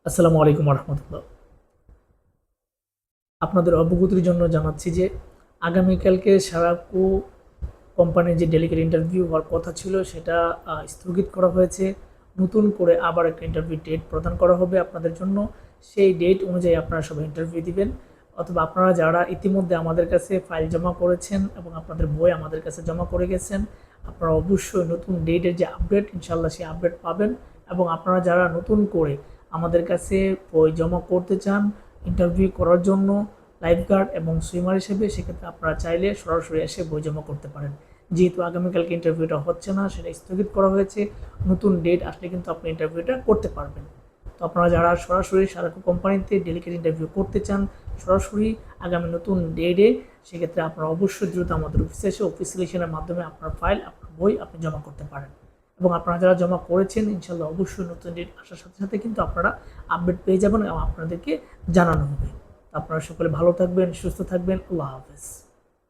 আসসালামু আলাইকুম রহমতুল্লাহ। আপনাদের অবগতির জন্য জানাচ্ছি যে আগামীকালকে সারাকু কোম্পানির যে ডেলিগেট ইন্টারভিউ হওয়ার কথা ছিল সেটা স্থগিত করা হয়েছে। নতুন করে আবার একটা ইন্টারভিউ ডেট প্রদান করা হবে আপনাদের জন্য। সেই ডেট অনুযায়ী আপনারা সবাই ইন্টারভিউ দিবেন। অথবা আপনারা যারা ইতিমধ্যে আমাদের কাছে ফাইল জমা করেছেন এবং আপনাদের বই আমাদের কাছে জমা করে গেছেন, আপনারা অবশ্যই নতুন ডেটের যে আপডেট ইনশাল্লাহ সেই আপডেট পাবেন। এবং আপনারা যারা নতুন করে আমাদের কাছে বই জমা করতে চান ইন্টারভিউ করার জন্য লাইফ গার্ড এবং সুইমার হিসেবে, সেক্ষেত্রে আপনারা চাইলে সরাসরি এসে বই জমা করতে পারেন। যেহেতু আগামীকালকে ইন্টারভিউটা হচ্ছে না, সেটা স্থগিত করা হয়েছে, নতুন ডেট আসলে কিন্তু আপনি ইন্টারভিউটা করতে পারবেন। তো আপনারা যারা সরাসরি সারাকো কোম্পানিতে ডেলিগেট ইন্টারভিউ করতে চান সরাসরি আগামী নতুন ডেটে, সেক্ষেত্রে আপনারা অবশ্যই দ্রুত আমাদের অফিসে এসে অফিসিয়ালেশনের মাধ্যমে আপনার ফাইল আপনার বই আপনি জমা করতে পারেন। এবং আপনারা যারা জমা করেছেন ইনশাল্লাহ অবশ্যই নতুন ডেট আসার সাথে সাথে কিন্তু আপনারা আপডেট পেয়ে যাবেন এবং আপনাদেরকে জানানো হবে। আপনারা সকলে ভালো থাকবেন, সুস্থ থাকবেন। আল্লাহ হাফেজ।